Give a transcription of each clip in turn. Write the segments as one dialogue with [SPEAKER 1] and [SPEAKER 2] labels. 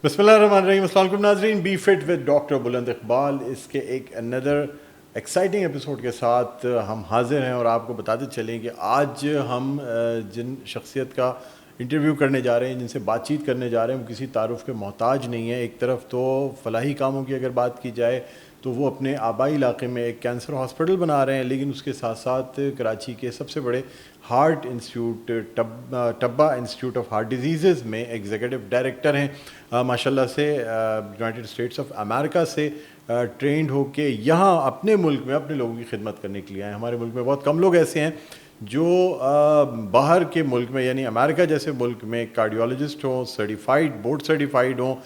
[SPEAKER 1] बिस्मिल्लाहिर्रहमानिर्रहीम। अस्सलाम वालेकुम नाज़रीन, बी फिट विद डॉक्टर बुलंद इकबाल इसके एक अनदर एक्साइटिंग एपिसोड के साथ हम हाजिर हैं और आपको बताते चलें कि आज हम जिन शख्सियत का इंटरव्यू करने जा रहे हैं, जिनसे बातचीत करने जा रहे हैं, वो किसी तारुफ के मोहताज नहीं है। एक तरफ तो फलाही कामों की अगर बात की जाए तो वो अपने आबाई इलाके में एक कैंसर हॉस्पिटल बना रहे हैं, लेकिन उसके साथ साथ कराची के सबसे बड़े heart institute Tabba institute of heart disease में एग्जीक्यूटिव डायरेक्टर हैं। माशाल्लाह से यूनाइटेड स्टेट्स ऑफ अमेरिका से ट्रेंड होके यहाँ अपने मुल्क में अपने लोगों की खिदमत करने के लिए आए। हमारे मुल्क में बहुत कम लोग ऐसे हैं जो बाहर के मुल्क में यानी अमेरिका जैसे मुल्क में कार्डियोलॉजिस्ट हों, सर्टिफाइड बोर्ड सर्टिफाइड हों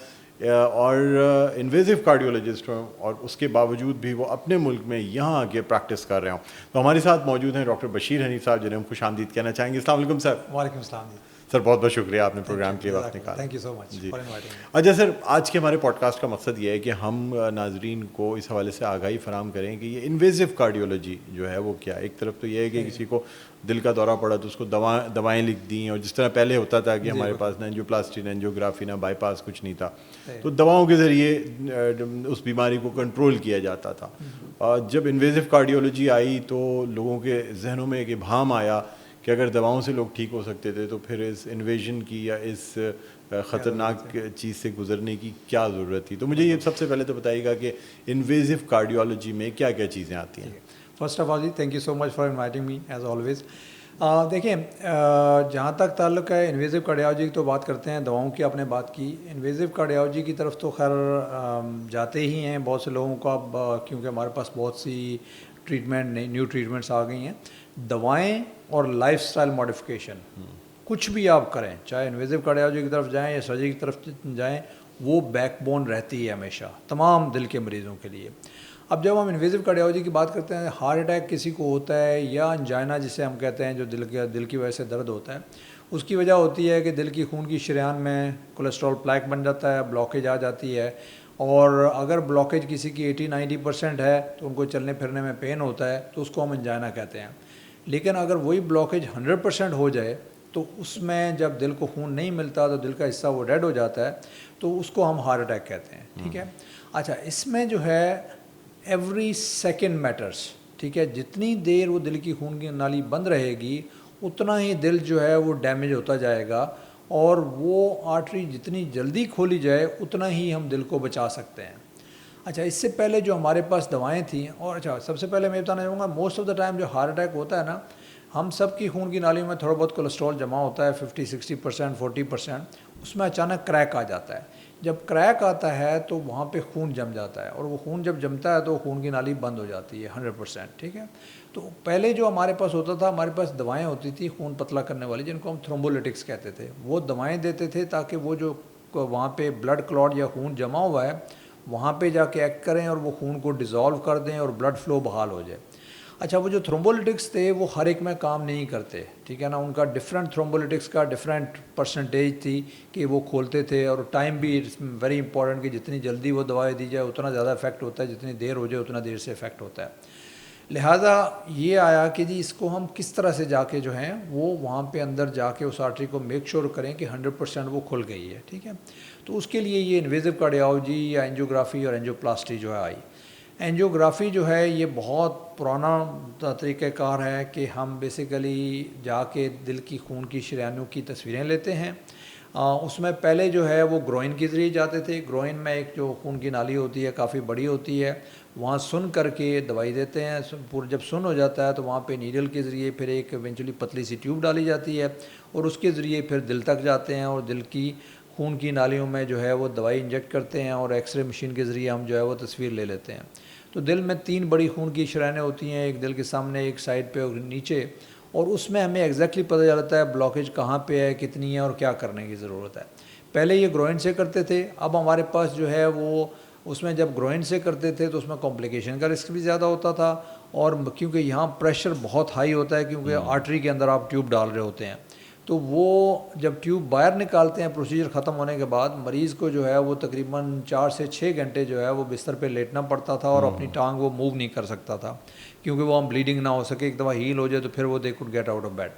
[SPEAKER 1] और इन्वेजिव कार्डियोलॉजिस्ट हों, और उसके बावजूद भी वो अपने मुल्क में यहाँ आके प्रैक्टिस कर रहे हों। तो हमारे साथ मौजूद हैं डॉक्टर बशीर हनीफ साहब, जिन्हें हम खुश आमदीद कहना चाहेंगे। अस्सलाम वालेकुम सर।
[SPEAKER 2] वालेकुम सलाम जी
[SPEAKER 1] सर बहुत बहुत शुक्रिया आपने प्रोग्राम के लिए वक्त निकाला।
[SPEAKER 2] थैंक यू सो मच
[SPEAKER 1] जी
[SPEAKER 2] फॉर इनवाइटिंग मी।
[SPEAKER 1] अच्छा सर, आज के हमारे पॉडकास्ट का मकसद ये है कि हम नाजरीन को इस हवाले से आगाही फराम करें कि ये इन्वेजिव कार्डियोलॉजी जो है वो क्या है। एक तरफ तो ये है कि किसी को दिल का दौरा पड़ा तो उसको दवाएं लिख दी, और जिस तरह पहले होता था कि हमारे पास ना एंजियोप्लास्टी ना एंजियोग्राफी ना बाईपास कुछ नहीं था, तो दवाओं के ज़रिए उस बीमारी को कंट्रोल किया जाता था। जब इन्वेजिव कार्डियोलॉजी आई तो लोगों के जहनों में एक इब्हाम आया कि अगर दवाओं से लोग ठीक हो सकते थे तो फिर इस इन्वेजन की या इस ख़तरनाक चीज़ से गुजरने की क्या ज़रूरत थी। तो मुझे ये सबसे पहले तो बताइएगा कि इन्वेजिव कार्डियोलॉजी में क्या क्या चीज़ें आती हैं।
[SPEAKER 2] फर्स्ट ऑफ ऑल जी thank you so much for inviting me as always. देखिए, जहाँ तक ताल्लुक़ है इन्वेजिव कार्डियोलॉजी की तो बात करते हैं, दवाओं की आपने बात की। इन्वेजिव कार्डियोलॉजी की तरफ तो खैर जाते ही हैं बहुत से लोगों को अब, क्योंकि हमारे पास बहुत सी ट्रीटमेंट न्यू ट्रीटमेंट्स आ गई हैं। दवाएं और लाइफस्टाइल मॉडिफिकेशन कुछ भी आप करें, चाहे इन्वेजिव कार्डियोलॉजी की तरफ जाएं या सर्जरी की तरफ जाएं, वो बैकबोन रहती है हमेशा तमाम दिल के मरीज़ों के लिए। अब जब हम इन्वेजिव कार्डियोलॉजी की बात करते हैं, हार्ट अटैक किसी को होता है या अंजाइना जिसे हम कहते हैं, जो दिल की वजह से दर्द होता है, उसकी वजह होती है कि दिल की खून की शरेयान में कोलेस्ट्रॉल प्लेक बन जाता है, ब्लॉकेज आ जाती है। और अगर ब्लॉकेज किसी की 80-90% है तो उनको चलने फिरने में पेन होता है, तो उसको हम अंजाइना कहते हैं। लेकिन अगर वही ब्लॉकेज 100% हो जाए तो उसमें जब दिल को खून नहीं मिलता तो दिल का हिस्सा वो डेड हो जाता है, तो उसको हम हार्ट अटैक कहते हैं। ठीक है। अच्छा, इसमें जो है एवरी सेकेंड मैटर्स। ठीक है, जितनी देर वो दिल की खून की नाली बंद रहेगी उतना ही दिल जो है वो डैमेज होता जाएगा, और वो आर्टरी जितनी जल्दी खोली जाए उतना ही हम दिल को बचा सकते हैं। अच्छा, इससे पहले जो हमारे पास दवाएं थी, और अच्छा सबसे पहले मैं बताना चाहूँगा, मोस्ट ऑफ द टाइम जो हार्ट अटैक होता है ना, हम सब की खून की नालियों में थोड़ा बहुत कोलेस्ट्रॉल जमा होता है, 50-60%, 40%, उसमें अचानक क्रैक आ जाता है। जब क्रैक आता है तो वहाँ पे खून जम जाता है, और वो खून जब जमता है तो खून की नाली बंद हो जाती है 100%। ठीक है। तो पहले जो हमारे पास होता था, हमारे पास दवाएं होती थी खून पतला करने वाली, जिनको हम थ्रोम्बोलिटिक्स कहते थे। वो दवाएं देते थे ताकि वो जो वहाँ पे ब्लड क्लॉट या खून जमा हुआ है वहाँ पे जाके एक्ट करें और वो खून को डिज़ोल्व कर दें और ब्लड फ्लो बहाल हो जाए। अच्छा, वो जो थ्रोम्बोलिटिक्स थे वो हर एक में काम नहीं करते। ठीक है ना, उनका डिफरेंट थ्रोम्बोलिटिक्स का डिफरेंट परसेंटेज थी कि वो खोलते थे, और टाइम भी वेरी इंपॉर्टेंट कि जितनी जल्दी वो दवाई दी जाए उतना ज़्यादा इफेक्ट होता है, जितनी देर हो जाए उतना देर से इफेक्ट होता है। लिहाजा ये आया कि जी इसको हम किस तरह से जाके जो है वो वहाँ पे अंदर जाके उस आर्टरी को मेक श्योर करें कि 100% वो खुल गई है। ठीक है। तो उसके लिए ये इन्वेजिव कार्डियोलॉजी या एंजियोग्राफी और एंजियोप्लास्टी जो है आई। एंजियोग्राफी जो है ये बहुत पुराना तरीक़ाकार है कि हम बेसिकली जाके दिल की खून की शरेयानों की तस्वीरें लेते हैं। उसमें पहले जो है वो ग्रोइन के ज़रिए जाते थे। ग्रोइन में एक जो खून की नाली होती है काफ़ी बड़ी होती है, वहाँ सुन करके दवाई देते हैं। पूरा जब सुन हो जाता है तो वहाँ पे नीडल के ज़रिए फिर एक इवेंचुअली पतली सी ट्यूब डाली जाती है, और उसके ज़रिए फिर दिल तक जाते हैं, और दिल की खून की नालियों में जो है वो दवाई इंजेक्ट करते हैं, और एक्सरे मशीन के ज़रिए हम जो है वो तस्वीर ले लेते हैं। तो दिल में 3 बड़ी खून की शरेयानें होती हैं, एक दिल के सामने, एक साइड पे और नीचे, और उसमें हमें एग्जैक्टली पता चलता है ब्लॉकेज कहाँ पे है, कितनी है और क्या करने की ज़रूरत है। पहले ये ग्रोइन से करते थे, अब हमारे पास जो है वो उसमें जब ग्रोइन से करते थे तो उसमें कॉम्प्लिकेशन का रिस्क भी ज़्यादा होता था, और क्योंकि यहाँ प्रेशर बहुत हाई होता है, क्योंकि आर्टरी के अंदर आप ट्यूब डाल रहे होते हैं, तो वो जब ट्यूब बाहर निकालते हैं प्रोसीजर ख़त्म होने के बाद, मरीज़ को जो है वो तकरीबन 4 से 6 घंटे जो है वो बिस्तर पे लेटना पड़ता था, और अपनी टांग वो मूव नहीं कर सकता था, क्योंकि वो हम ब्लीडिंग ना हो सके। एक दफ़ा हील हो जाए तो फिर वो they could get out of bed.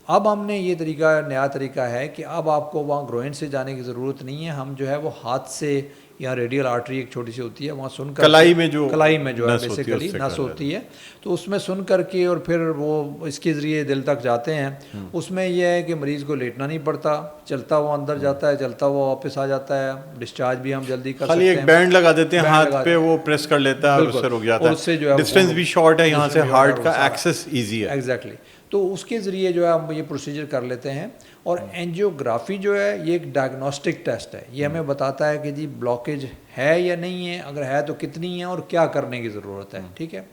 [SPEAKER 2] अब हमने ये तरीका, नया तरीका है कि अब आपको वहाँ ग्रोइन से जाने की ज़रूरत नहीं है, हम जो है वो हाथ से, या रेडियल आर्टरी एक छोटी सी होती है वहाँ सुन कर,
[SPEAKER 1] कलाई में जो
[SPEAKER 2] है बेसिकली नस होती है, तो उसमें सुन करके और फिर वो इसके ज़रिए दिल तक जाते हैं। उसमें यह है कि मरीज़ को लेटना नहीं पड़ता, चलता हुआ अंदर जाता है, चलता हुआ वापस आ जाता है, डिस्चार्ज भी हम जल्दी कर सकते हैं।
[SPEAKER 1] खाली एक बैंड लगा देते हैं हाथ पे, वो प्रेस कर लेता है और उससे रुक जाता है।
[SPEAKER 2] उससे जो है
[SPEAKER 1] डिस्टेंस भी शॉर्ट है, यहाँ से हार्ट का एक्सेस ईजी है।
[SPEAKER 2] एग्जैक्टली, तो उसके ज़रिए जो है हम ये प्रोसीजर कर लेते हैं। और एंजियोग्राफी जो है ये एक डायग्नोस्टिक टेस्ट है, ये हमें बताता है कि जी ब्लॉकेज है या नहीं है, अगर है तो कितनी है और क्या करने की ज़रूरत है। ठीक है,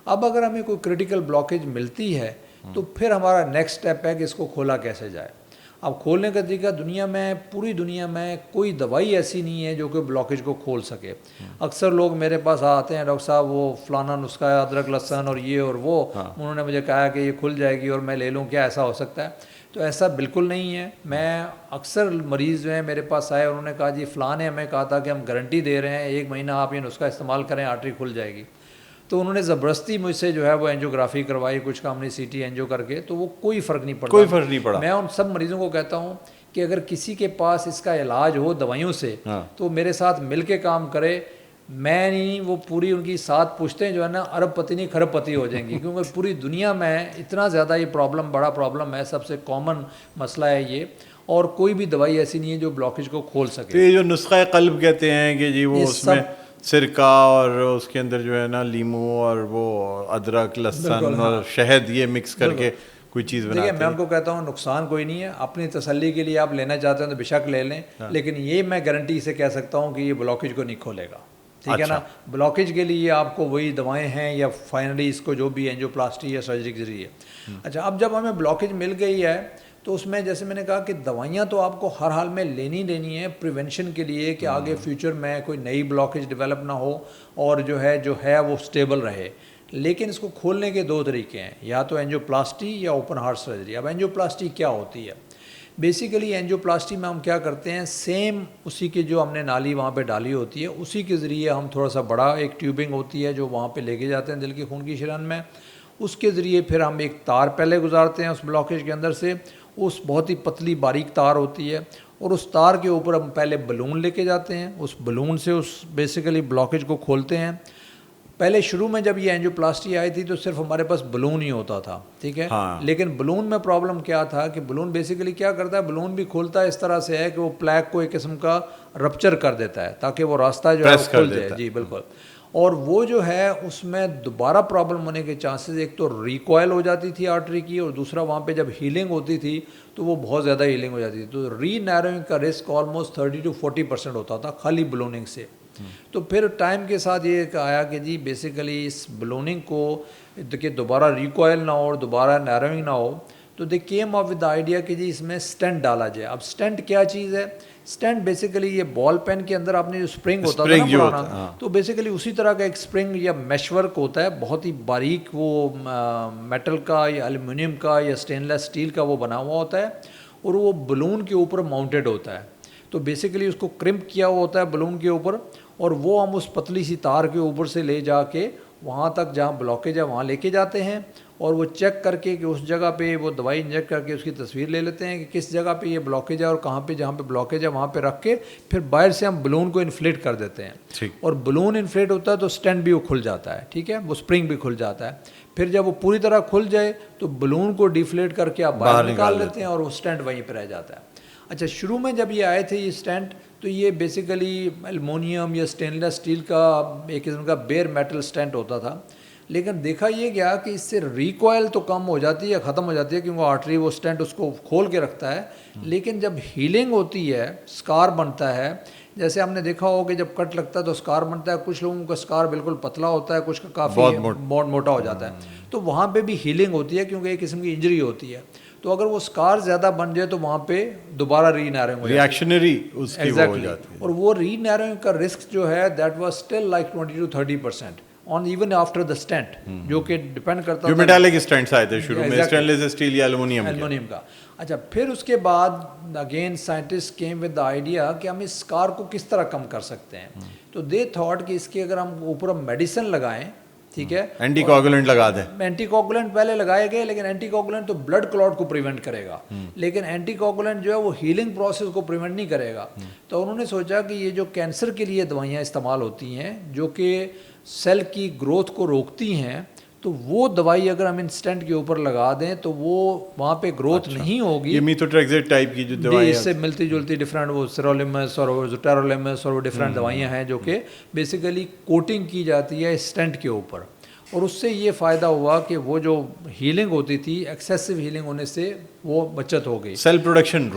[SPEAKER 2] अब अगर हमें कोई क्रिटिकल ब्लॉकेज मिलती है तो फिर हमारा नेक्स्ट स्टेप है कि इसको खोला कैसे जाए। अब खोलने का तरीका, दुनिया में, पूरी दुनिया में कोई दवाई ऐसी नहीं है जो कि ब्लॉकेज को खोल सके। अक्सर लोग मेरे पास आते हैं, डॉक्टर साहब वो फलाना नुस्खा है, अदरक लहसुन और ये और वो, उन्होंने मुझे कहा कि ये खुल जाएगी और मैं ले लूँ, क्या ऐसा हो सकता है? तो ऐसा बिल्कुल नहीं है। मैं अक्सर मरीज़ जो हैं मेरे पास आए, उन्होंने कहा जी फ़लाँ ने हमें कहा था कि हम गारंटी दे रहे हैं 1 महीना आप ये नुस्खा इस्तेमाल करें, आर्टरी खुल जाएगी। तो उन्होंने ज़बरदस्ती मुझसे जो है वो एंजियोग्राफी करवाई, कुछ काम नहीं, सीटी एंजियो करके, तो वो कोई फ़र्क नहीं पड़ा,
[SPEAKER 1] कोई फ़र्क नहीं पड़ा।
[SPEAKER 2] मैं उन सब मरीज़ों को कहता हूँ कि अगर किसी के पास इसका इलाज हो दवाइयों से, तो मेरे साथ मिल के काम करे। मैं नहीं, वो पूरी उनकी 7 पुश्तें जो है ना अरबपति नहीं खरबपति हो जाएंगी, क्योंकि पूरी दुनिया में इतना ज़्यादा ये प्रॉब्लम, बड़ा प्रॉब्लम है, सबसे कॉमन मसला है ये, और कोई भी दवाई ऐसी नहीं है जो ब्लॉकेज को खोल सके।
[SPEAKER 1] तो ये जो नुस्खा क़ल्ब कहते हैं कि जी वो उसमें सिरका और उसके अंदर जो है ना लीमू और वो अदरक लहसुन और शहद ये मिक्स करके कोई चीज़ बनाते हैं।
[SPEAKER 2] देखिए, मैं उनको कहता हूँ नुकसान कोई नहीं है, अपनी तसल्ली के लिए आप लेना चाहते हैं तो बेशक ले लें, लेकिन ये मैं गारंटी से कह सकता हूँ कि ये ब्लॉकेज को नहीं खोलेगा। ठीक है ना, ब्लॉकेज के लिए आपको वही दवाएं हैं, या फाइनली इसको जो भी एंजियोप्लास्टी या सर्जरी के जरिए। अच्छा, अब जब हमें ब्लॉकेज मिल गई है तो उसमें जैसे मैंने कहा कि दवाइयाँ तो आपको हर हाल में लेनी है प्रिवेंशन के लिए, कि आगे फ्यूचर में कोई नई ब्लॉकेज डेवलप ना हो और जो है वो स्टेबल रहे। लेकिन इसको खोलने के 2 तरीके हैं, या तो एंजियोप्लास्टी या ओपन हार्ट सर्जरी। अब एंजियोप्लास्टी क्या होती है? बेसिकली एंजियोप्लास्टी में हम क्या करते हैं, सेम उसी के जो हमने नाली वहाँ पे डाली होती है, उसी के ज़रिए हम थोड़ा सा बड़ा एक ट्यूबिंग होती है जो वहाँ पे लेके जाते हैं दिल की खून की शरीयान में, उसके ज़रिए फिर हम एक तार पहले गुजारते हैं उस ब्लॉकेज के अंदर से, उस बहुत ही पतली बारीक तार होती है, और उस तार के ऊपर हम पहले बलून लेके जाते हैं, उस बलून से उस बेसिकली ब्लॉकेज को खोलते हैं। पहले शुरू में जब ये एंजियोप्लास्टी आई थी तो सिर्फ हमारे पास बलून ही होता था, ठीक है। लेकिन बलून में प्रॉब्लम क्या था कि बलून बेसिकली क्या करता है, बलून भी खोलता है इस तरह से है कि वो प्लैक को एक किस्म का रप्चर कर देता है ताकि वो रास्ता जो है खुल जाए। जी बिल्कुल। और वो जो है उसमें दोबारा प्रॉब्लम होने के चांसेस, एक तो रिकॉयल हो जाती थी आर्टरी की, और दूसरा वहाँ पे जब हीलिंग होती थी तो वो बहुत ज़्यादा हीलिंग हो जाती थी, तो री नैरोइंग का रिस्क ऑलमोस्ट 30 to 40% होता था खाली बलूनिंग से। तो फिर टाइम के साथ ये आया कि जी बेसिकली इस बलूनिंग को देखिए दोबारा रिकॉयल ना हो और दोबारा नैरोइंग ना हो, तो they came up with the idea कि जी इसमें स्टेंट डाला जाए। अब स्टेंट क्या चीज़ है? स्टेंट बेसिकली ये बॉल पेन के अंदर आपने जो स्प्रिंग होता था ना पुराना, तो बेसिकली उसी तरह का एक स्प्रिंग या मेशवर्क होता है, बहुत ही बारीक, वो मेटल का या एल्युमिनियम का या स्टेनलेस स्टील का वो बना हुआ होता है, और वो बलून के ऊपर माउंटेड होता है। तो बेसिकली उसको क्रिम्प किया हुआ होता है बलून के ऊपर, और वो हम उस पतली सी तार के ऊपर से ले जाके वहाँ तक जहाँ ब्लॉकेज है वहाँ लेके जाते हैं, और वो चेक करके कि उस जगह पे वो दवाई इंजेक्ट करके उसकी तस्वीर ले लेते हैं कि किस जगह पे ये ब्लॉकेज है, और कहाँ पे जहाँ पे ब्लॉकेज है वहाँ पे रख के फिर बाहर से हम बलून को इन्फ्लेट कर देते हैं, और बलून इन्फ्लेट होता है तो स्टेंट भी वो खुल जाता है, ठीक है, वो स्प्रिंग भी खुल जाता है। फिर जब वो पूरी तरह खुल जाए तो बलून को डिफ्लेट करके आप बाहर निकाल लेते हैं और वो स्टेंट वहीं पर रह जाता है। अच्छा, शुरू में जब ये आए थे ये स्टेंट, तो ये बेसिकली एल्युमिनियम या स्टेनलेस स्टील का एक किस्म का बेयर मेटल स्टेंट होता था, लेकिन देखा ये गया कि इससे रिकॉयल तो कम हो जाती है, ख़त्म हो जाती है, क्योंकि आर्टरी वो स्टेंट उसको खोल के रखता है, लेकिन जब हीलिंग होती है, स्कार बनता है, जैसे हमने देखा हो कि जब कट लगता है तो स्कार बनता है, कुछ लोगों का स्कार बिल्कुल पतला होता है, कुछ का काफ़ी बहुत मोटा हो जाता है, तो वहाँ पे भी हीलिंग होती है क्योंकि एक किस्म की इंजरी होती है। तो अगर वो स्कार ज़्यादा बन जाए तो वहाँ पे दोबारा री नैरोइंग
[SPEAKER 1] रिएक्शनरी उसकी वो हो जाती है,
[SPEAKER 2] और वो री नैरोइंग का रिस्क जो है that was still like 20 to 30% on even after the stent, जो कि डिपेंड करता है,
[SPEAKER 1] जो मेटालिक स्टेंट्स आए थे शुरू में, स्टेनलेस स्टील या एल्युमिनियम
[SPEAKER 2] का। अच्छा, फिर उसके बाद again scientist came with the idea कि हम इस स्कार को किस तरह कम कर सकते हैं। तो दे थॉट कि इसके अगर हम ऊपर मेडिसिन लगाएं ठीक है।
[SPEAKER 1] एंटीकोगुलेंट लगा दें।
[SPEAKER 2] एंटीकोगुलेंट पहले लगाए गए, लेकिन एंटीकोगुलेंट तो ब्लड क्लॉट को प्रिवेंट करेगा, लेकिन एंटीकोगुलेंट जो है वो हीलिंग प्रोसेस को प्रिवेंट नहीं करेगा। तो उन्होंने सोचा कि ये जो कैंसर के लिए दवाइयाँ इस्तेमाल होती हैं जो कि सेल की ग्रोथ को रोकती हैं, तो वो दवाई अगर हम इंस्टेंट के ऊपर लगा दें तो वो वहाँ पे ग्रोथ नहीं होगी।
[SPEAKER 1] ये मीथोट्रेक्सेट टाइप की जो दवाई
[SPEAKER 2] इससे मिलती जुलती डिफरेंट वो सिरोलिमस और वो टेरोलिमस और वो डिफरेंट दवाइयाँ हैं जो कि बेसिकली कोटिंग की जाती है स्टेंट के ऊपर। और उससे ये फ़ायदा हुआ कि वो जो हीलिंग होती थी, एक्सेसिव हीलिंग होने से वो बचत हो गई,
[SPEAKER 1] सेल प्रोडक्शन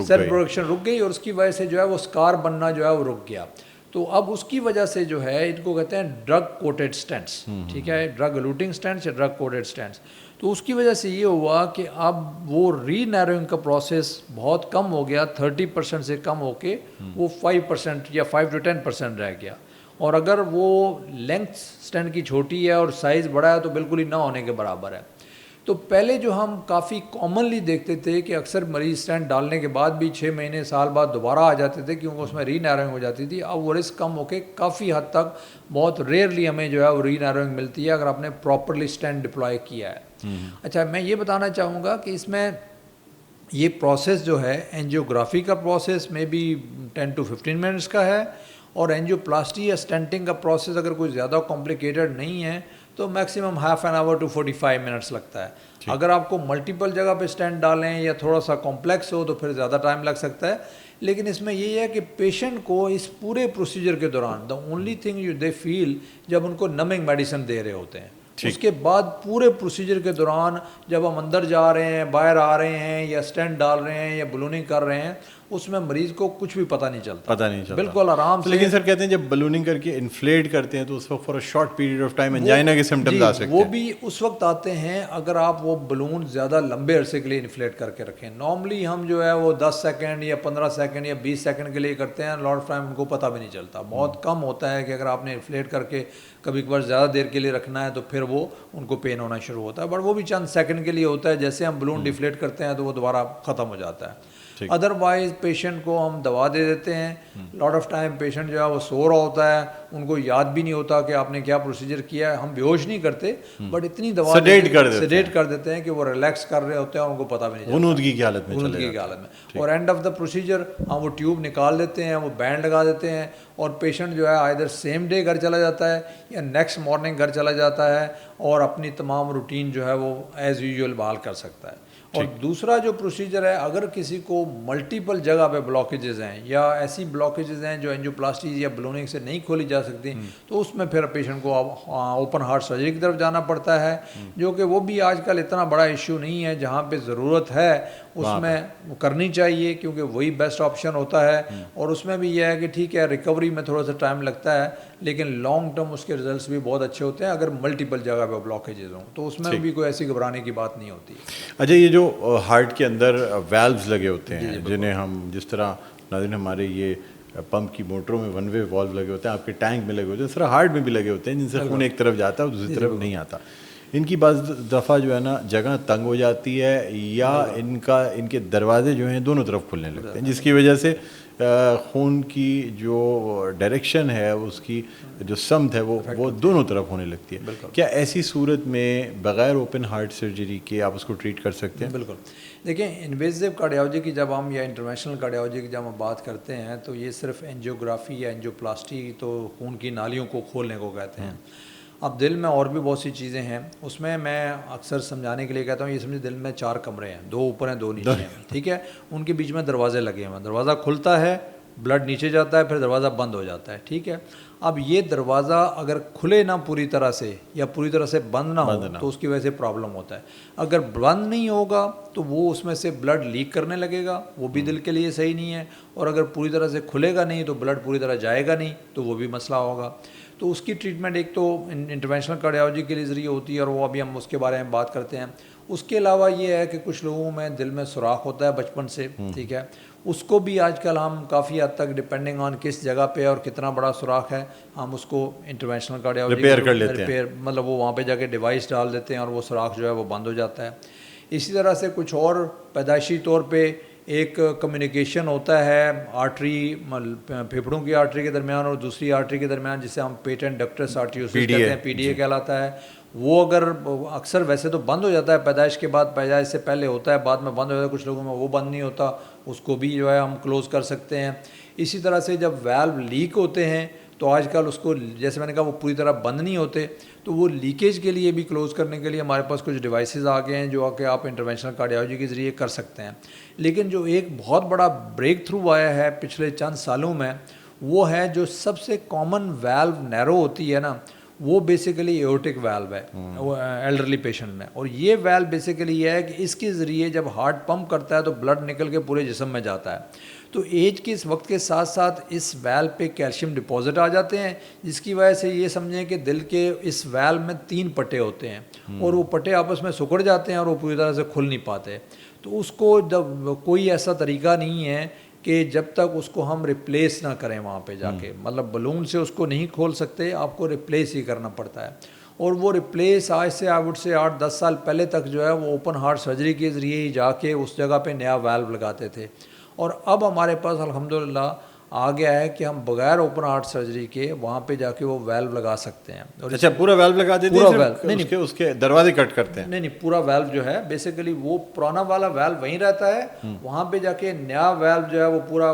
[SPEAKER 1] रुक गई
[SPEAKER 2] और उसकी वजह से जो है वो स्कार बनना जो है वो रुक गया। तो अब उसकी वजह से जो है इनको कहते हैं ड्रग कोटेड स्टेंट्स, ठीक है, ड्रग एलूटिंग स्टेंट्स या ड्रग कोटेड स्टेंट्स। तो उसकी वजह से ये हुआ कि अब वो री नैरोइंग का प्रोसेस बहुत कम हो गया, 30% से कम होके वो 5% या 5 to 10% रह गया। और अगर वो लेंथ स्टेंट की छोटी है और साइज़ बड़ा है तो बिल्कुल ही ना होने के बराबर है। तो पहले जो हम काफ़ी कॉमनली देखते थे कि अक्सर मरीज स्टेंट डालने के बाद भी 6 महीने साल बाद दोबारा आ जाते थे क्योंकि उसमें री नैरोइंग हो जाती थी। अब वो रिस्क कम होकर काफ़ी हद तक बहुत रेयरली हमें जो है वो री नैरोइंग मिलती है अगर आपने प्रॉपरली स्टेंट डिप्लॉय किया है। अच्छा, मैं ये बताना चाहूँगा कि इसमें ये प्रोसेस जो है एंजियोग्राफी का प्रोसेस में भी 10 to 15 मिनट्स का है, और एंजियोप्लास्टी या स्टेंटिंग का प्रोसेस अगर कोई ज़्यादा कॉम्प्लिकेटेड नहीं है तो maximum half an hour to 45 minutes लगता है। अगर आपको मल्टीपल जगह पे स्टेंट डालें या थोड़ा सा कॉम्प्लेक्स हो तो फिर ज़्यादा टाइम लग सकता है। लेकिन इसमें ये है कि पेशेंट को इस पूरे प्रोसीजर के दौरान the only thing you they feel जब उनको नमिंग मेडिसिन दे रहे होते हैं, उसके बाद पूरे प्रोसीजर के दौरान जब हम अंदर जा रहे हैं, बाहर आ रहे हैं या स्टेंट डाल रहे हैं या बलूनिंग कर रहे हैं, उसमें मरीज को कुछ भी पता नहीं चलता, बिल्कुल आराम से।
[SPEAKER 1] लेकिन सर कहते हैं जब बलूनिंग करके इन्फ्लेट करते हैं तो उस वक्त for a short period of time angina के सिम्टम्स आ सकते हैं।
[SPEAKER 2] वो भी उस वक्त आते हैं अगर आप वो बलून ज़्यादा लंबे अरसे के लिए इन्फ्लेट करके रखें। नॉर्मली हम जो है वो 10 सेकंड या 15 सेकंड या 20 सेकंड के लिए करते हैं, लॉट ऑफ टाइम उनको पता भी नहीं चलता। बहुत कम होता है कि अगर आपने इन्फ्लेट करके कभी कभार ज़्यादा देर के लिए रखना है तो फिर वो उनको पेन होना शुरू होता है, बट वो भी चंद सेकंड के लिए होता है। जैसे हम बलून डिफ्लेट करते हैं तो वो दोबारा ख़त्म हो जाता है। अदरवाइज पेशेंट को हम दवा दे देते हैं। लॉट ऑफ टाइम पेशेंट जो है वो सो रहा होता है, उनको याद भी नहीं होता कि आपने क्या प्रोसीजर किया है। हम बेहोश नहीं करते बट इतनी दवा
[SPEAKER 1] सेडेट
[SPEAKER 2] कर देते हैं कि वो रिलैक्स कर रहे होते हैं, उनको पता भी नहीं चलता,
[SPEAKER 1] गुनूदगी की हालत
[SPEAKER 2] में। और एंड ऑफ द प्रोसीजर हम वो ट्यूब निकाल देते हैं, वो बैंड लगा देते हैं और पेशेंट जो है आइदर सेम डे घर चला जाता है या नेक्स्ट मॉर्निंग घर चला जाता है और अपनी तमाम रूटीन जो है वो एज़ यूजुअल बहाल कर सकता है। और दूसरा जो प्रोसीजर है, अगर किसी को मल्टीपल जगह पे ब्लॉकेजेस हैं या ऐसी ब्लॉकेजेस हैं जो एंजियोप्लास्टी या बलूनिंग से नहीं खोली जा सकती, तो उसमें फिर पेशेंट को ओपन हार्ट सर्जरी की तरफ जाना पड़ता है, जो कि वो भी आजकल इतना बड़ा इश्यू नहीं है। जहाँ पे ज़रूरत है उसमें करनी चाहिए क्योंकि वही बेस्ट ऑप्शन होता है। और उसमें भी यह है कि ठीक है, रिकवरी में थोड़ा सा टाइम लगता है लेकिन लॉन्ग टर्म उसके रिजल्ट्स भी बहुत अच्छे होते हैं अगर मल्टीपल जगह पे ब्लॉकेजेस हों, तो उसमें भी कोई ऐसी घबराने की बात नहीं होती।
[SPEAKER 1] अच्छा, ये जो हार्ट के अंदर वाल्व्स लगे होते हैं जिन्हें हम जिस तरह नाज़रीन हमारे ये पंप की मोटरों में वन वे वाल्व लगे होते हैं, आपके टैंक में लगे होते हैं, इस तरह हार्ट में भी लगे होते हैं जिनसे खून एक तरफ जाता है और दूसरी तरफ नहीं आता। इनकी बाज़ दफ़ा जो है ना जगह तंग हो जाती है या इनके दरवाजे जो हैं दोनों तरफ खुलने लगते हैं, जिसकी वजह से खून की जो डायरेक्शन है, उसकी जो समत है वो दोनों तरफ होने लगती है। क्या ऐसी सूरत में बग़ैर ओपन हार्ट सर्जरी के आप उसको ट्रीट कर सकते हैं?
[SPEAKER 2] बिल्कुल। देखिए, इन्वेजिव कार्डियोलॉजी की जब हम या इंटरवेंशनल कार्डियोलॉजी की जब हम बात करते हैं तो ये सिर्फ एंजियोग्राफी या एंजियोप्लास्टी तो खून की नालियों को खोलने को कहते हैं। अब दिल में और भी बहुत सी चीज़ें हैं, उसमें मैं अक्सर समझाने के लिए कहता हूँ ये समझिए दिल में 4 कमरे हैं, 2 ऊपर हैं 2 नीचे हैं, ठीक है। उनके बीच में दरवाजे लगे हुए हैं, दरवाज़ा खुलता है, ब्लड नीचे जाता है, फिर दरवाज़ा बंद हो जाता है, ठीक है। अब ये दरवाज़ा अगर खुले ना पूरी तरह से या पूरी तरह से बंद ना हो तो उसकी वजह से प्रॉब्लम होता है। अगर बंद नहीं होगा तो वो उसमें से ब्लड लीक करने लगेगा, वो भी दिल के लिए सही नहीं है। और अगर पूरी तरह से खुलेगा नहीं तो ब्लड पूरी तरह जाएगा नहीं, तो वो भी मसला होगा। तो उसकी ट्रीटमेंट एक तो इंटरवेंशनल कार्डियोलॉजी के लिए ज़रिए होती है और वो अभी हम उसके बारे में बात करते हैं। उसके अलावा ये है कि कुछ लोगों में दिल में सुराख होता है बचपन से, ठीक है, उसको भी आजकल हम काफ़ी हद तक डिपेंडिंग ऑन किस जगह पे और कितना बड़ा सुराख है, हम उसको इंटरवेंशनल कार्डियोलॉजी
[SPEAKER 1] रिपेयर कर लेते हैं,
[SPEAKER 2] मतलब वो वहाँ पे जाके डिवाइस डाल देते हैं और वो सुराख जो है वो बंद हो जाता है। इसी तरह से कुछ और पैदाइशी तौर पे एक कम्युनिकेशन होता है आर्टरी, फेफड़ों की आर्टरी के दरमियान और दूसरी आर्टरी के दरमियान, जिसे हम पेटेंट डक्टस आर्टरियोसिस कहते हैं, पीडीए कहलाता है। वो अगर अक्सर वैसे तो बंद हो जाता है पैदाइश के बाद, पैदाइश से पहले होता है, बाद में बंद हो जाता है, कुछ लोगों में वो बंद नहीं होता, उसको भी जो है हम क्लोज़ कर सकते हैं। इसी तरह से जब वाल्व लीक होते हैं तो आजकल उसको, जैसे मैंने कहा, वो पूरी तरह बंद नहीं होते, तो वो लीकेज के लिए भी क्लोज़ करने के लिए हमारे पास कुछ डिवाइसेस आ गए हैं जो कि आप इंटरवेंशनल कार्डियोलॉजी के ज़रिए कर सकते हैं। लेकिन जो एक बहुत बड़ा ब्रेक थ्रू आया है पिछले चंद सालों में, वो है जो सबसे कॉमन वाल्व नैरो होती है ना, वो बेसिकली एओर्टिक वाल्व है वो एल्डरली पेशेंट में। और ये वाल्व बेसिकली ये है कि इसके ज़रिए जब हार्ट पंप करता है तो ब्लड निकल के पूरे जिस्म में जाता है। तो एज के इस वक्त के साथ साथ इस वाल्व पे कैल्शियम डिपॉजिट आ जाते हैं, जिसकी वजह से ये समझें कि दिल के इस वाल्व में 3 पट्टे होते हैं और वो पट्टे आपस में सिकुड़ जाते हैं और वो पूरी तरह से खुल नहीं पाते। तो उसको जब कोई ऐसा तरीका नहीं है कि जब तक उसको हम रिप्लेस ना करें वहाँ पे जाके, मतलब बलून से उसको नहीं खोल सकते, आपको रिप्लेस ही करना पड़ता है। और वो रिप्लेस आज से आई वुड से 8-10 साल पहले तक जो है वो ओपन हार्ट सर्जरी के ज़रिए ही जाके उस जगह पे नया वाल्व लगाते थे। और अब हमारे पास अल्हम्दुलिल्लाह आ गया है कि हम बगैर ओपन हार्ट सर्जरी के वहाँ पे जाके वो वाल्व लगा सकते हैं। और
[SPEAKER 1] अच्छा, पूरा वाल्व लगा देते हैं? पूरा वाल्व नहीं, उसके दरवाजे कट करते हैं?
[SPEAKER 2] नहीं, पूरा वाल्व जो है बेसिकली वो पुराना वाला वाल्व वहीं रहता है, वहाँ पे जाके नया वाल्व जो है वो पूरा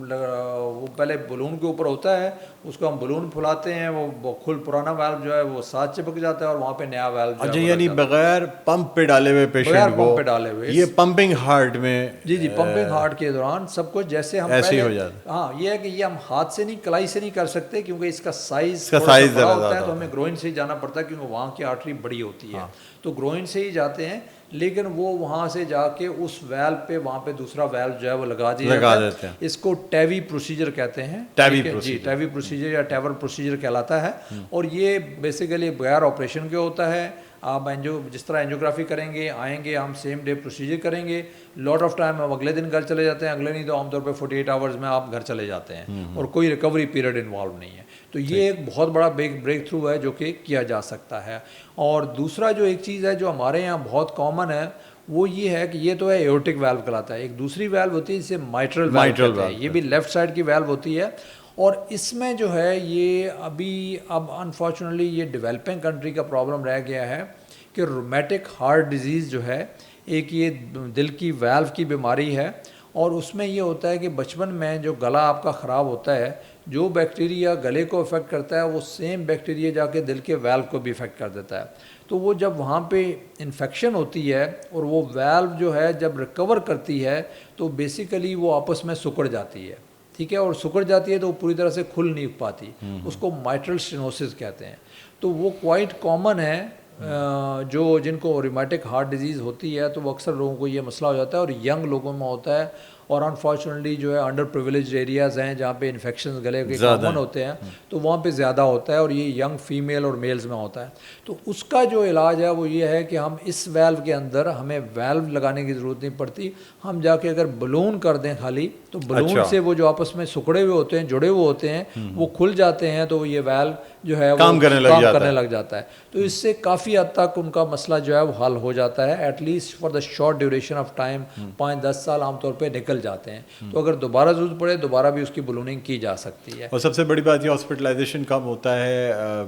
[SPEAKER 2] वो पहले बलून के ऊपर होता है, उसको हम बलून फुलाते हैं, वो खुल पुराना वाल्व जो है वो साथ चिपक जाता है और वहाँ पे नया वाल्व।
[SPEAKER 1] अच्छा, यानी बगैर पंप पे डाले हुए पेशेंट को,
[SPEAKER 2] पंप पे डाले हुए,
[SPEAKER 1] ये पंपिंग हार्ट में,
[SPEAKER 2] जी पंपिंग हार्ट के दौरान सब कुछ जैसे हम
[SPEAKER 1] ऐसे ही हो जाता है।
[SPEAKER 2] हाँ, ये है कि ये हम हाथ से नहीं, कलाई से नहीं कर सकते क्योंकि इसका साइज
[SPEAKER 1] बड़ा
[SPEAKER 2] होता है, तो हमें ग्रोइन से ही जाना पड़ता है क्योंकि वहाँ की आर्टरी बड़ी होती है। तो ग्रोइन से ही जाते हैं, लेकिन वो वहाँ से जाके उस वाल्व पे, वहाँ पे दूसरा वाल्व जो है वो लगा देते हैं। इसको टैवी प्रोसीजर कहते हैं, टैवी प्रोसीजर या टैवर प्रोसीजर कहलाता है। और ये बेसिकली बगैर ऑपरेशन के होता है। आप जिस तरह एंजियोग्राफी करेंगे, आएंगे, हम सेम डे प्रोसीजर करेंगे, लॉट ऑफ टाइम हम अगले दिन घर चले जाते हैं, अगले नहीं तो आमतौर पे 48 आवर्स में आप घर चले जाते हैं और कोई रिकवरी पीरियड इन्वॉल्व नहीं है। तो ये एक बहुत बड़ा ब्रेक थ्रू है जो कि किया जा सकता है। और दूसरा जो एक चीज़ है जो हमारे यहाँ बहुत कॉमन है, वो ये है कि ये तो है एओर्टिक वाल्व कहलाता है। एक दूसरी वाल्व होती है जिसे माइट्रल वाल्व कहते हैं, ये भी लेफ्ट साइड की वाल्व होती है। और इसमें जो है ये अब अनफॉर्चुनेटली ये डेवलपिंग कंट्री का प्रॉब्लम रह गया है कि रोमेटिक हार्ट डिजीज़ जो है, एक ये दिल की वाल्व की बीमारी है। और उसमें ये होता है कि बचपन में जो गला आपका ख़राब होता है, जो बैक्टीरिया गले को इफ़ेक्ट करता है वो सेम बैक्टीरिया जाके दिल के वाल्व को भी इफ़ेक्ट कर देता है। तो वो जब वहाँ पे इन्फेक्शन होती है और वो वाल्व जो है जब रिकवर करती है तो बेसिकली वो आपस में सिकुड़ जाती है, ठीक है, और सिकुड़ जाती है तो वो पूरी तरह से खुल नहीं पाती, उसको माइट्रल स्टेनोसिस कहते हैं। तो वो क्वाइट कॉमन है, जो जिनको रिमेटिक हार्ट डिजीज़ होती है तो वो अक्सर लोगों को ये मसला हो जाता है और यंग लोगों में होता है। और अनफॉर्चुनेटली जो है अंडर प्रिविलेज एरियाज़ हैं जहाँ पे इन्फेक्शन गले के कॉमन होते हैं, तो वहाँ पे ज़्यादा होता है और ये यंग फीमेल और मेल्स में होता है। तो उसका जो इलाज है वो ये है कि हम इस वाल्व के अंदर, हमें वाल्व लगाने की ज़रूरत नहीं पड़ती, हम जाके अगर बलून कर दें खाली, तो बलून से वो जो आपस में सिकुड़े हुए होते हैं, जुड़े हुए होते हैं, वो खुल जाते हैं, तो ये वाल्व जो है
[SPEAKER 1] काम करने
[SPEAKER 2] लग जाता है। तो इससे काफ़ी हद तक उनका मसला जो है वो हल हो जाता है, at least for the short duration of time, 5-10 साल आमतौर पर निकल जाते हैं। तो अगर दोबारा जरूरत पड़े दोबारा भी उसकी बलूनिंग की जा सकती है।
[SPEAKER 1] और सबसे बड़ी बात ये हॉस्पिटलाइजेशन कम होता है,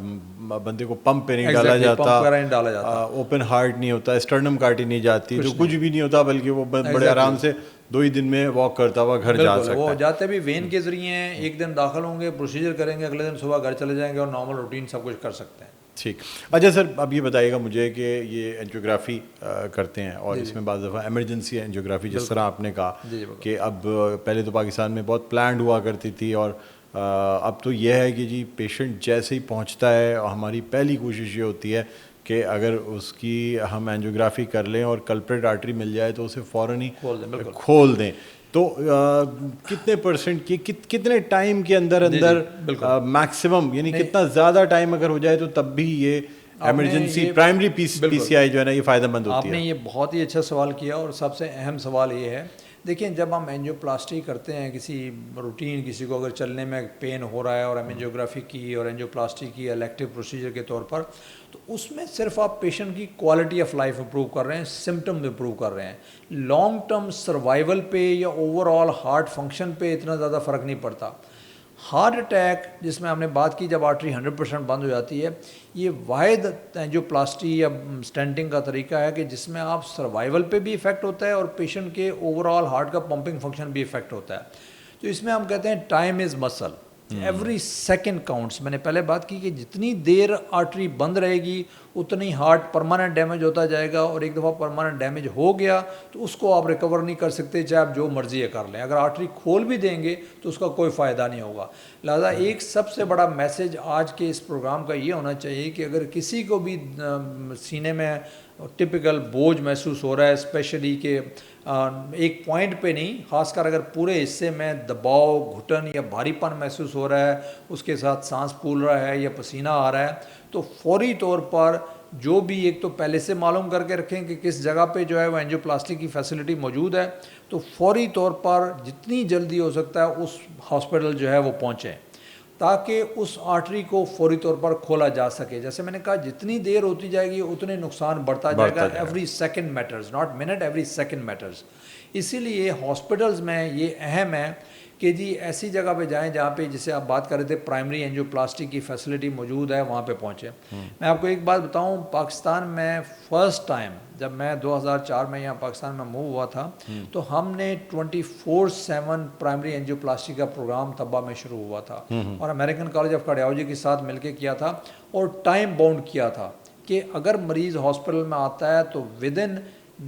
[SPEAKER 1] बंदे को पंप पे नहीं डाला जाता, ओपन हार्ट नहीं होता, स्टर्नम काटी नहीं जाती, तो कुछ भी नहीं होता, बल्कि वो बड़े आराम से 2 ही दिन में वॉक करता हुआ घर जा सकता है।
[SPEAKER 2] वो जाते भी वेन के जरिए हैं, एक दिन दाखिल होंगे, प्रोसीजर करेंगे, अगले दिन सुबह घर चले जाएंगे और नॉर्मल रूटीन सब कुछ कर सकते हैं।
[SPEAKER 1] ठीक। अच्छा सर, अब ये बताइएगा मुझे कि ये एंजियोग्राफी करते हैं और इसमें बाज़ दफ़ा एमरजेंसी एंजियोग्राफी, जिस तरह आपने कहा कि अब पहले तो पाकिस्तान में बहुत प्लान्ड हुआ करती थी और अब तो यह है कि जी पेशेंट जैसे ही पहुंचता है, हमारी पहली कोशिश ये होती है कि अगर उसकी हम एंजियोग्राफी कर लें और कल्प्रेट आर्टरी मिल जाए तो उसे फ़ौरन ही खोल दें। तो कितने परसेंट की कितने टाइम के अंदर मैक्सिमम, यानी कितना ज़्यादा टाइम अगर हो जाए तो तब भी ये एमरजेंसी प्राइमरी पीसीआई जो है ना ये फ़ायदेमंद होती है?
[SPEAKER 2] आपने ये बहुत ही अच्छा सवाल किया और सबसे अहम सवाल ये है देखिए, जब हम एंजियोप्लास्टी करते हैं किसी रूटीन, किसी को अगर चलने में पेन हो रहा है और एंजियोग्राफी की और एंजियोप्लास्टी की इलेक्टिव प्रोसीजर के तौर पर, तो उसमें सिर्फ आप पेशेंट की क्वालिटी ऑफ लाइफ इंप्रूव कर रहे हैं, सिम्टम इंप्रूव कर रहे हैं। लॉन्ग टर्म सर्वाइवल पे या ओवरऑल हार्ट फंक्शन पे इतना ज़्यादा फ़र्क नहीं पड़ता। हार्ट अटैक जिसमें हमने बात की, जब आर्टरी 100% बंद हो जाती है, ये वाहिद एंजियोप्लास्टी या स्टेंटिंग का तरीका है कि जिसमें आप सर्वाइवल पे भी इफ़ेक्ट होता है और पेशेंट के ओवरऑल हार्ट का पंपिंग फंक्शन भी इफ़ेक्ट होता है। तो इसमें हम कहते हैं time is muscle, every second counts. मैंने पहले बात की कि जितनी देर आर्टरी बंद रहेगी उतनी हार्ट परमानेंट डैमेज होता जाएगा, और एक दफ़ा परमानेंट डैमेज हो गया तो उसको आप रिकवर नहीं कर सकते, चाहे आप जो मर्जी है कर लें। अगर आर्टरी खोल भी देंगे तो उसका कोई फ़ायदा नहीं होगा। लिहाजा एक सबसे बड़ा मैसेज आज के इस प्रोग्राम का ये होना चाहिए कि अगर किसी को भी सीने में टिपिकल बोझ महसूस हो रहा है, स्पेशली कि एक पॉइंट पे नहीं, खासकर अगर पूरे हिस्से में दबाव, घुटन या भारीपन महसूस हो रहा है, उसके साथ सांस फूल रहा है या पसीना आ रहा है, तो फौरी तौर पर जो भी, एक तो पहले से मालूम करके रखें कि किस जगह पे जो है वो एंजियोप्लास्टी की फैसिलिटी मौजूद है, तो फौरी तौर पर जितनी जल्दी हो सकता है उस हॉस्पिटल जो है वो पहुँचें ताकि उस आर्टरी को फौरी तौर पर खोला जा सके। जैसे मैंने कहा, जितनी देर होती जाएगी उतने नुकसान बढ़ता जाएगा। Every second matters, not minute, every second matters. इसीलिए हॉस्पिटल्स में ये अहम है कि जी ऐसी जगह पे जाएं जहाँ पे, जिसे आप बात कर रहे थे, प्राइमरी एंजियोप्लास्टी की फैसिलिटी मौजूद है, वहाँ पे पहुँचें। मैं आपको एक बात बताऊँ, पाकिस्तान में फ़र्स्ट टाइम जब मैं 2004 में यहाँ पाकिस्तान में मूव हुआ था, तो हमने 24/7 प्राइमरी एंजियोप्लास्टी का प्रोग्राम तब्बा में शुरू हुआ था और अमेरिकन कॉलेज ऑफ कार्डियोलॉजी के साथ मिलकर किया था, और टाइम बाउंड किया था कि अगर मरीज़ हॉस्पिटल में आता है तो विदिन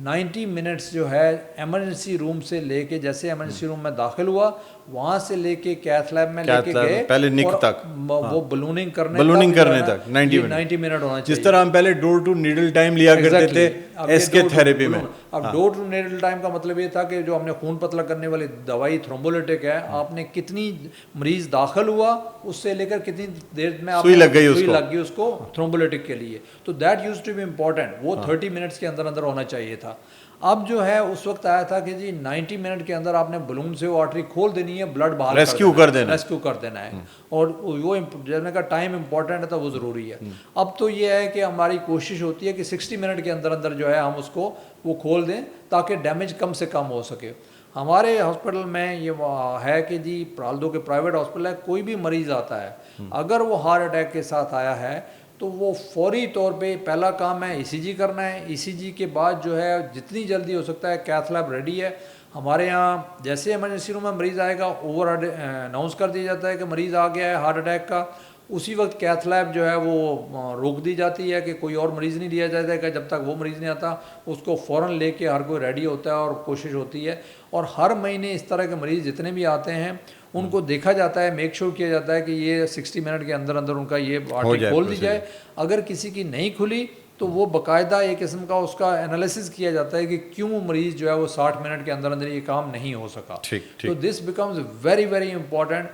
[SPEAKER 2] 90 मिनट्स जो है एमरजेंसी रूम से लेके, जैसे एमरजेंसी रूम में दाखिल हुआ वहाँ से लेके कैथ लैब में लेके गए,
[SPEAKER 1] पहले निक तक
[SPEAKER 2] वो बलूनिंग करने
[SPEAKER 1] तक 90
[SPEAKER 2] मिनट होना चाहिए।
[SPEAKER 1] जिस तरह हम पहले डोर टू नीडल टाइम लिया करते थे एसके थेरेपी में।
[SPEAKER 2] अब डोर टू नीडल टाइम का मतलब ये था कि जो हमने खून पतला करने वाली दवाई थ्रोम्बोलिटिक है, आपने कितनी मरीज दाखिल हुआ उससे लेकर कितनी देर में
[SPEAKER 1] सुई लग गई
[SPEAKER 2] उसको थ्रोम्बोलिटिक के लिए, तो that used to be important. वो 30 मिनट्स के अंदर अंदर होना चाहिए था। अब जो है उस वक्त आया था कि जी 90 मिनट के अंदर आपने बलून से वो आर्टरी खोल देनी है, ब्लड बाहर रेस्क्यू कर देना है, और वो जैसे का टाइम इंपॉर्टेंट है तो वो ज़रूरी है। अब तो ये है कि हमारी कोशिश होती है कि 60 मिनट के अंदर अंदर जो है हम उसको वो खोल दें ताकि डैमेज कम से कम हो सके। हमारे हॉस्पिटल में ये है कि जी प्राल्दो के प्राइवेट हॉस्पिटल है, कोई भी मरीज़ आता है अगर वो हार्ट अटैक के साथ आया है तो वो फौरी तौर पे पहला काम है ईसीजी करना है। ईसीजी के बाद जो है जितनी जल्दी हो सकता है कैथ लैब रेडी है हमारे यहाँ। जैसे इमरजेंसी रूम में मरीज़ आएगा ओवर अनाउंस कर दिया जाता है कि मरीज़ आ गया है हार्ट अटैक का, उसी वक्त कैथ लैब जो है वो रोक दी जाती है कि कोई और मरीज़ नहीं लिया जाएगा जब तक वो मरीज़ नहीं आता। उसको फ़ौरन लेके हर कोई रेडी होता है और कोशिश होती है, और हर महीने इस तरह के मरीज़ जितने भी आते हैं उनको देखा जाता है, मेक श्योर किया जाता है कि ये 60 मिनट के अंदर अंदर उनका ये आर्टरी खोल दी जाए। अगर किसी की नहीं खुली तो वो बाकायदा एक किस्म का उसका एनालिसिस किया जाता है कि क्यों मरीज़ जो है वो 60 मिनट के अंदर अंदर ये काम नहीं हो सका। तो this becomes very very important.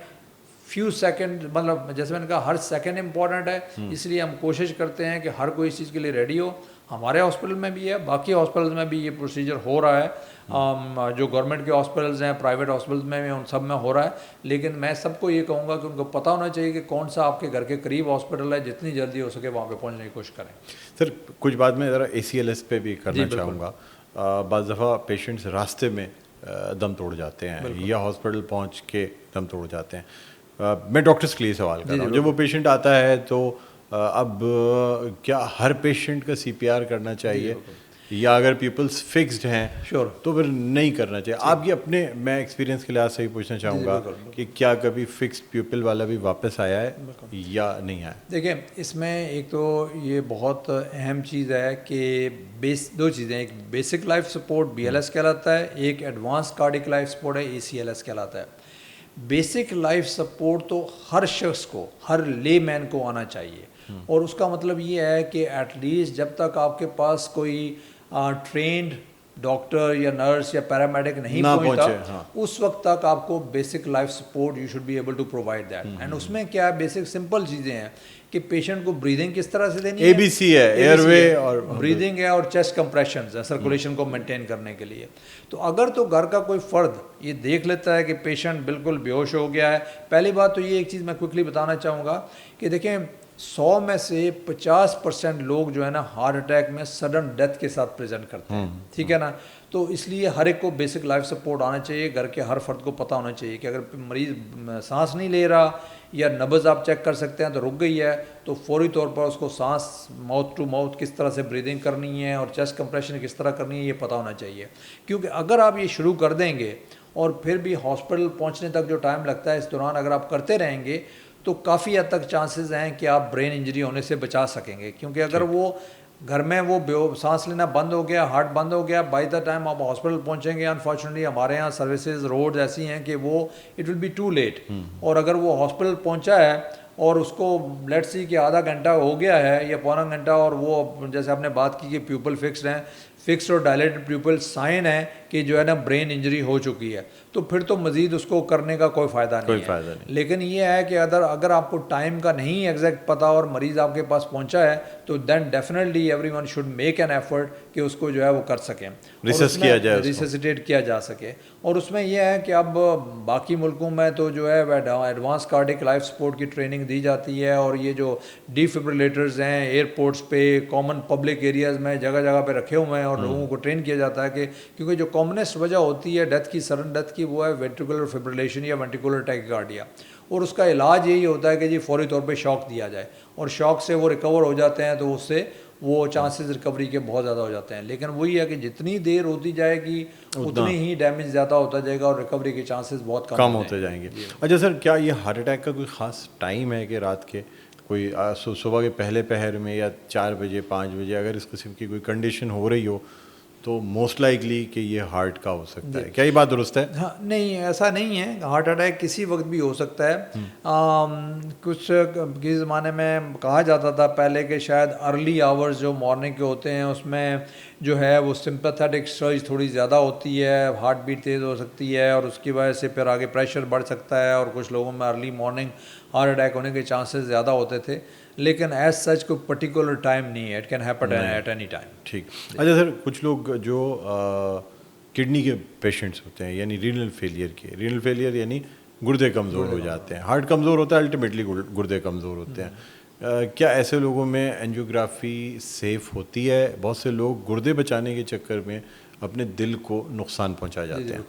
[SPEAKER 2] Few second, मतलब जैसे मैंने कहा हर सेकंड इंपॉर्टेंट है, इसलिए हम कोशिश करते हैं कि हर कोई इस चीज़ के लिए रेडी हो। हमारे हॉस्पिटल में भी है, बाकी हॉस्पिटल्स में भी ये प्रोसीजर हो रहा है। जो गवर्नमेंट के हॉस्पिटल्स हैं, प्राइवेट हॉस्पिटल्स में भी, उन सब में हो रहा है। लेकिन मैं सबको ये कहूँगा कि उनको पता होना चाहिए कि कौन सा आपके घर के करीब हॉस्पिटल है, जितनी जल्दी हो सके वहाँ पे पहुँचने की कोशिश करें।
[SPEAKER 1] सर कुछ बाद में ज़रा ACLS पे भी करना चाहूँगा। बाज़ दफ़ा पेशेंट्स रास्ते में दम तोड़ जाते हैं या हॉस्पिटल पहुँच के दम तोड़ जाते हैं। मैं डॉक्टर्स के लिए सवाल कर रहा हूँ, जब वो पेशेंट आता है तो अब क्या हर पेशेंट का CPR करना चाहिए या अगर पीपल्स फिक्स्ड हैं तो फिर नहीं करना चाहिए? आप ये अपने, मैं एक्सपीरियंस के लिहाज से ही पूछना चाहूँगा कि क्या कभी फिक्स्ड पीपल वाला भी वापस आया है या नहीं आया?
[SPEAKER 2] देखिए, इसमें एक तो ये बहुत अहम चीज़ है कि दो चीज़ें, एक बेसिक लाइफ सपोर्ट BLS कहलाता है, एक एडवांस कार्डिक लाइफ सपोर्ट है ACLS कहलाता है। बेसिक लाइफ सपोर्ट तो हर शख्स को, हर लेमैन को आना चाहिए, और उसका मतलब ये है कि एटलीस्ट जब तक आपके पास कोई ट्रेंड डॉक्टर या नर्स या पैरामेडिक नहीं पहुंचता, उस वक्त तक आपको basic life support you should be able to provide that. And उसमें क्या है, बेसिक सिंपल चीज़ें हैं कि पेशेंट को ब्रीदिंग किस तरह से देनी है,
[SPEAKER 1] ABC है, एयरवे और
[SPEAKER 2] ब्रीदिंग है, और चेस्ट कंप्रेशन है सर्कुलेशन को मेंटेन करने के लिए। तो अगर तो घर का कोई फ़र्द ये देख लेता है कि पेशेंट बिल्कुल बेहोश हो गया है, पहली बात तो ये एक चीज़ मैं क्विकली बताना चाहूँगा कि देखें 100 में से 50% लोग जो है ना हार्ट अटैक में सडन डेथ के साथ प्रेजेंट करते हैं, ठीक है ना। तो इसलिए हर एक को बेसिक लाइफ सपोर्ट आना चाहिए, घर के हर फर्द को पता होना चाहिए कि अगर मरीज़ सांस नहीं ले रहा या नब्ज़ आप चेक कर सकते हैं तो रुक गई है, तो फौरी तौर पर उसको सांस माउथ टू माउथ किस तरह से ब्रीदिंग करनी है और चेस्ट कंप्रेशन किस तरह करनी है ये पता होना चाहिए। क्योंकि अगर आप ये शुरू कर देंगे और फिर भी हॉस्पिटल पहुंचने तक जो टाइम लगता है इस दौरान अगर आप करते रहेंगे तो काफ़ी हद तक चांसेस हैं कि आप ब्रेन इंजरी होने से बचा सकेंगे। क्योंकि अगर वो घर में वो सांस लेना बंद हो गया, हार्ट बंद हो गया, बाय द टाइम आप हॉस्पिटल पहुंचेंगे, अनफॉर्चुनेटली हमारे यहाँ सर्विसेज रोड्स ऐसी हैं कि वो it will be too late. और अगर वो हॉस्पिटल पहुंचा है और उसको लेट्स सी कि आधा घंटा हो गया है या पौना घंटा, और वो जैसे आपने बात की कि प्यूपल फिक्स्ड हैं, फिक्स्ड और डायलेटेड प्यूपल साइन है कि जो है ना ब्रेन इंजरी हो चुकी है, तो फिर तो मज़ीद उसको करने का कोई फ़ायदा नहीं है। लेकिन ये है कि अगर आपको टाइम का नहीं एग्जैक्ट पता और मरीज़ आपके पास पहुंचा है तो then definitely everyone should make an effort कि उसको जो है वो कर सकें, रिससिटेट किया जा सके। और उसमें यह है कि अब बाकी मुल्कों में तो जो है एडवांस कार्डिक लाइफ सपोर्ट की ट्रेनिंग दी जाती है, और ये जो डिफिब्रिलेटर्स हैं एयरपोर्ट्स पे, कॉमन पब्लिक एरियाज़ में जगह जगह पे रखे हुए हैं और लोगों को ट्रेन किया जाता है कि क्योंकि जो कॉमनेस्ट वजह होती है डेथ की, सडन डेथ की, वो है वेंट्रिकुलर फिब्रिलेशन या वेंट्रिकुलर टैकीकार्डिया, और उसका इलाज यही होता है कि जी फौरी तौर पे शॉक दिया जाए, और शॉक से वो रिकवर हो जाते हैं तो उससे वो चांसेस रिकवरी के बहुत ज़्यादा हो जाते हैं। लेकिन वही है कि जितनी देर होती जाएगी उतनी ही डैमेज ज़्यादा होता जाएगा और रिकवरी के चांसेस बहुत कम
[SPEAKER 1] होते जाएंगे। अच्छा सर, क्या ये हार्ट अटैक का कोई ख़ास टाइम है कि रात के कोई सुबह के पहले पहर में या 4 बजे 5 बजे अगर इस किस्म की कोई कंडीशन हो रही हो तो मोस्ट लाइकली कि ये हार्ट का हो सकता है, क्या ये बात दुरुस्त है?
[SPEAKER 2] हाँ, नहीं ऐसा नहीं है, हार्ट अटैक किसी वक्त भी हो सकता है। कुछ किस ज़माने में कहा जाता था पहले कि शायद अर्ली आवर्स जो मॉर्निंग के होते हैं उसमें जो है वो सिंपैथेटिक सर्ज थोड़ी ज़्यादा होती है, हार्ट बीट तेज़ हो सकती है और उसकी वजह से फिर आगे प्रेशर बढ़ सकता है, और कुछ लोगों में अर्ली मॉर्निंग हार्ट अटैक होने के चांसेस ज़्यादा होते थे। लेकिन एज सच कोई पर्टिकुलर टाइम नहीं है, it can happen at any time.
[SPEAKER 1] ठीक। अच्छा सर, कुछ लोग जो किडनी के पेशेंट्स होते हैं यानी रीनल फेलियर यानी गुर्दे कमज़ोर हो जाते हैं, हार्ट कमज़ोर होता है, अल्टीमेटली गुर्दे कमज़ोर होते हैं, क्या ऐसे लोगों में एंजियोग्राफी सेफ़ होती है? बहुत से लोग गुर्दे बचाने के चक्कर में अपने दिल को नुकसान पहुंचा जाते हैं।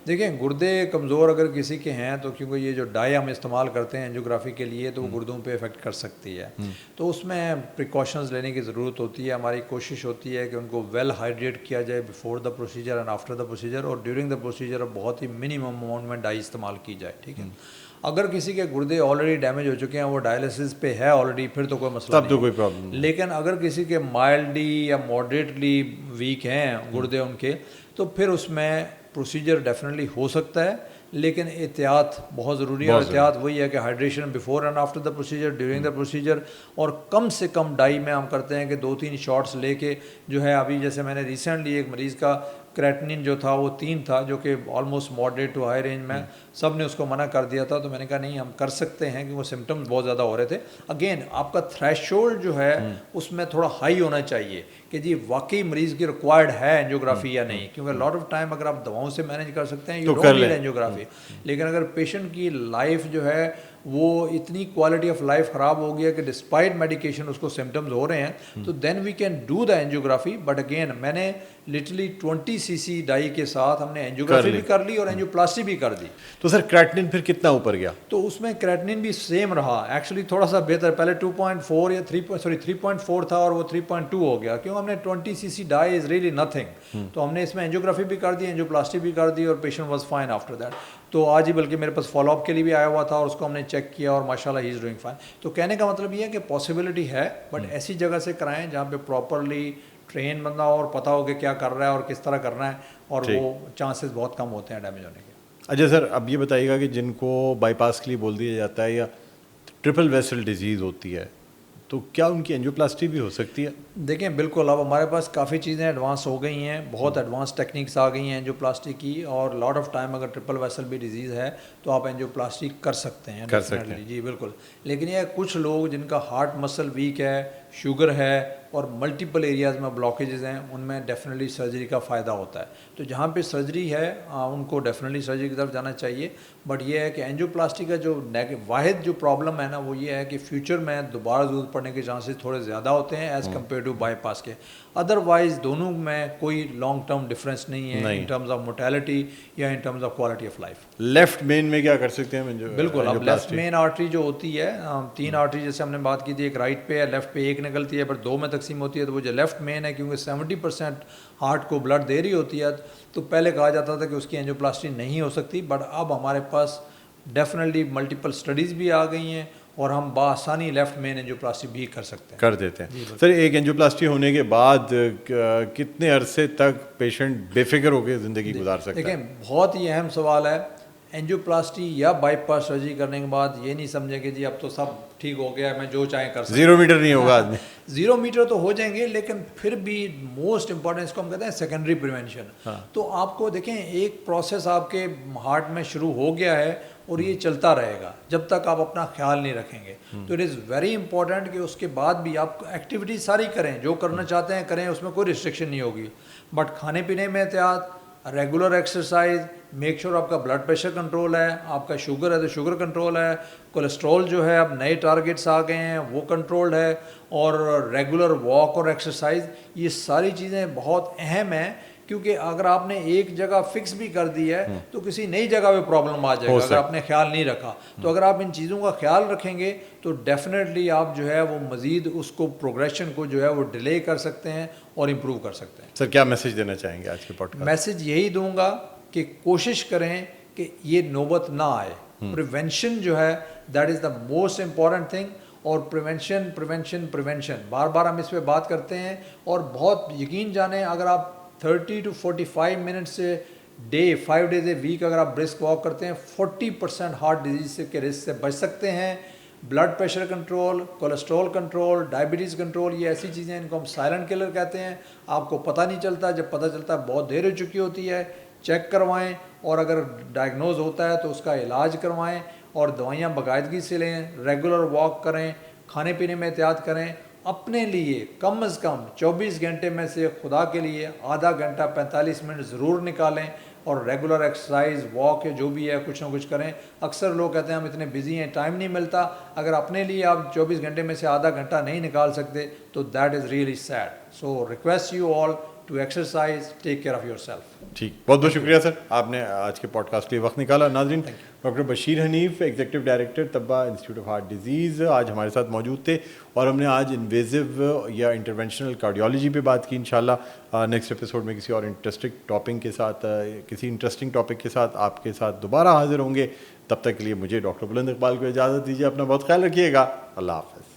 [SPEAKER 2] देखिए, गुर्दे कमज़ोर अगर किसी के हैं तो क्योंकि ये जो डाई हम इस्तेमाल करते हैं एंजियोग्राफी के लिए तो वो गुर्दों पे इफ़ेक्ट कर सकती है, तो उसमें प्रिकॉशंस लेने की ज़रूरत होती है। हमारी कोशिश होती है कि उनको वेल हाइड्रेट किया जाए before the procedure and after the procedure, और ड्यूरिंग द प्रोसीजर बहुत ही मिनिमम अमाउंट में डाई इस्तेमाल की जाए, ठीक है। अगर किसी के गुर्दे ऑलरेडी डैमेज हो चुके हैं, वो डायलिसिस पे है ऑलरेडी, फिर तो कोई मसला नहीं,
[SPEAKER 1] तो कोई प्रॉब्लम नहीं।
[SPEAKER 2] लेकिन अगर किसी के माइल्डली या मॉडरेटली वीक हैं गुर्दे उनके, तो फिर उसमें प्रोसीजर डेफिनेटली हो सकता है, लेकिन एहतियात बहुत ज़रूरी है। और एहतियात वही है कि hydration before and after the procedure, during the procedure, और कम से कम डाई में हम करते हैं कि 2-3 शॉट्स लेके जो है, अभी जैसे मैंने रिसेंटली एक मरीज़ का क्रेटनिन जो था वो 3 था, जो कि almost moderate to high range में, सब ने उसको मना कर दिया था, तो मैंने कहा नहीं हम कर सकते हैं क्योंकि वो सिम्टम्स बहुत ज़्यादा हो रहे थे। अगेन आपका थ्रेशोल्ड जो है उसमें थोड़ा हाई होना चाहिए कि जी वाकई मरीज़ की रिक्वायर्ड है एंजियोग्राफी या नहीं, क्योंकि लॉट ऑफ टाइम अगर आप दवाओं से मैनेज कर सकते हैं यू डोंट नीड एंजियोग्राफी, लेकिन अगर पेशेंट की लाइफ जो है वो इतनी क्वालिटी ऑफ लाइफ ख़राब हो गया कि डिस्पाइट मेडिकेशन उसको सिम्टम्स हो रहे हैं, तो then we can do the angiography. But again मैंने लिटरली 20 सीसी डाई के साथ हमने एंजियोग्राफी भी कर ली और एंजियोप्लास्टी भी कर दी।
[SPEAKER 1] तो सर क्रेटनिन फिर कितना ऊपर गया?
[SPEAKER 2] तो उसमें क्रेटनिन भी सेम रहा, एक्चुअली थोड़ा सा बेहतर, पहले 2.4 या 3.4 था और वो 3.2 हो गया, क्यों हमने 20 CC dye is really nothing. तो हमने इसमें एंजियोग्राफी भी कर दी, एंजियोप्लास्टी भी कर दी और patient was fine after that. तो आज ही बल्कि मेरे पास फॉलोअप के लिए भी आया हुआ था और उसको हमने चेक किया और माशाल्लाह ही इज़ डूइंग फाइन। तो कहने का मतलब ये है कि पॉसिबिलिटी है, बट ऐसी जगह से कराएं जहाँ पे प्रॉपरली ट्रेन बंदा और पता हो कि क्या कर रहा है और किस तरह करना है, और वो चांसेस बहुत कम होते हैं डैमेज होने के।
[SPEAKER 1] अच्छा सर, अब ये बताइएगा कि जिनको बाईपास के लिए बोल दिया जाता है या ट्रिपल वेसल डिजीज़ होती है, तो क्या उनकी एंजियोप्लास्टी भी हो सकती है?
[SPEAKER 2] देखें बिल्कुल, अब हमारे पास काफ़ी चीज़ें एडवांस हो गई हैं, बहुत एडवांस टेक्निक्स आ गई हैं एंजियोप्लास्टी की, और लॉट ऑफ टाइम अगर ट्रिपल वेसल भी डिजीज़ है तो आप एंजियोप्लास्टी कर सकते हैं,
[SPEAKER 1] कर सकते हैं।
[SPEAKER 2] डेफिनेटली जी बिल्कुल। लेकिन ये कुछ लोग जिनका हार्ट मसल वीक है, शुगर है और मल्टीपल एरियाज़ में ब्लॉकेजेस हैं, उनमें डेफिनेटली सर्जरी का फ़ायदा होता है। तो जहाँ पे सर्जरी है उनको डेफिनेटली सर्जरी की तरफ जाना चाहिए। बट ये है कि एंजियोप्लास्टी का जो वाहिद जो प्रॉब्लम है ना, वो ये है कि फ्यूचर में दोबारा ज़रूरत पड़ने के चांसेस थोड़े ज़्यादा होते हैं एज़ कम्पेयर टू बाईपास के। अदरवाइज दोनों में कोई लॉन्ग टर्म डिफरेंस नहीं है इन टर्म्स ऑफ मोर्टेलिटी या in terms of quality of life.
[SPEAKER 1] Left main में क्या कर सकते हैं?
[SPEAKER 2] बिल्कुल, अब लेफ्ट मेन आर्टरी जो होती है, 3 आर्टरी जैसे हमने बात की थी, एक राइट पे है, लेफ्ट पे एक निकलती है, पर 2 में तकसीम होती है। तो वो जो लेफ्ट मेन है, क्योंकि 70% हार्ट को ब्लड दे रही होती है, तो पहले कहा जाता था कि उसकी एंजियोप्लास्टी नहीं हो सकती, बट अब हमारे पास डेफिनेटली मल्टीपल स्टडीज़ भी आ गई हैं और हम बासानी लेफ्ट मेन एंजियोप्लास्टी भी कर सकते हैं,
[SPEAKER 1] कर देते हैं। सर, एक एंजियोप्लास्टी होने के बाद कितने अरसे तक पेशेंट बेफिक्र होकर ज़िंदगी गुजार सकता है?
[SPEAKER 2] देखें बहुत ही अहम सवाल है। एंजियोप्लास्टी या बाईपास सर्जरी करने के बाद ये नहीं समझे कि जी अब तो सब ठीक हो गया, मैं जो चाहे कर सकता हूं।
[SPEAKER 1] 0 मीटर नहीं होगा आदमी।
[SPEAKER 2] 0 मीटर तो हो जाएंगे, लेकिन फिर भी मोस्ट इंपॉर्टेंट इसको हम कहते हैं सेकेंडरी प्रिवेंशन। तो आपको देखें, एक प्रोसेस आपके हार्ट में शुरू हो गया है और ये चलता रहेगा जब तक आप अपना ख्याल नहीं रखेंगे। तो इट इज़ वेरी इंपॉर्टेंट कि उसके बाद भी आप एक्टिविटी सारी करें, जो करना चाहते हैं करें, उसमें कोई रिस्ट्रिक्शन नहीं होगी। बट खाने पीने में एहतियात, रेगुलर एक्सरसाइज, मेक श्योर आपका ब्लड प्रेशर कंट्रोल है, आपका शुगर है तो शुगर कंट्रोल है, कोलेस्ट्रॉल जो है अब नए टारगेट्स आ गए हैं वो कंट्रोल्ड है, और रेगुलर वॉक और एक्सरसाइज, ये सारी चीज़ें बहुत अहम हैं। क्योंकि अगर आपने एक जगह फिक्स भी कर दी है तो किसी नई जगह पे प्रॉब्लम आ जाएगा अगर आपने ख्याल नहीं रखा। तो अगर आप इन चीज़ों का ख्याल रखेंगे तो डेफिनेटली आप जो है वो मज़ीद उसको प्रोग्रेशन को जो है वो डिले कर सकते हैं और इम्प्रूव कर सकते हैं।
[SPEAKER 1] सर, क्या मैसेज देना चाहेंगे आज के पॉडकास्ट?
[SPEAKER 2] मैसेज यही दूंगा कि कोशिश करें कि ये नौबत ना आए। प्रिवेंशन जो है that is the most important thing. और प्रिवेंशन प्रिवेंशन प्रिवेंशन बार बार हम इस पर बात करते हैं, और बहुत यकीन जाने अगर आप 30 to 45 मिनट्स से डे 5 डेज ए वीक अगर आप ब्रिस्क वॉक करते हैं, 40% हार्ट डिजीज के रिस्क से बच सकते हैं। Blood pressure control, cholesterol control, diabetes control, ये ऐसी चीज़ें इनको हम साइलेंट किलर कहते हैं। आपको पता नहीं चलता, जब पता चलता है बहुत देर हो चुकी होती है। चेक करवाएं, और अगर डायग्नोज होता है तो उसका इलाज करवाएं, और दवाइयाँ बाकायदगी से लें, रेगुलर वॉक करें, खाने पीने में एहतियात करें। अपने लिए कम से कम 24 घंटे में से खुदा के लिए आधा घंटा 45 मिनट ज़रूर निकालें, और रेगुलर एक्सरसाइज, वॉक या जो भी है कुछ ना कुछ करें। अक्सर लोग कहते हैं हम इतने बिजी हैं, टाइम नहीं मिलता। अगर अपने लिए आप 24 घंटे में से आधा घंटा नहीं निकाल सकते तो that is really sad. So request you all to exercise, take care of yourself.
[SPEAKER 1] ठीक, बहुत बहुत शुक्रिया सर, आपने आज के पॉडकास्ट के लिए वक्त निकाला। नाज़रीन, doctor Bashir Hanif, executive director Tabba institute of heart disease, आज हमारे साथ मौजूद थे, और हमने आज इन्वेजिव या इंटरवेंशनल कार्डियोलॉजी पे बात की। इंशाल्लाह नेक्स्ट एपिसोड में किसी और इंटरेस्टिंग टॉपिक के साथ आपके साथ दोबारा हाजिर होंगे। तब तक के लिए मुझे डॉक्टर बुलंद इकबाल को इजाज़त दीजिए। अपना बहुत ख्याल रखिएगा। अल्लाह हाफ़िज़।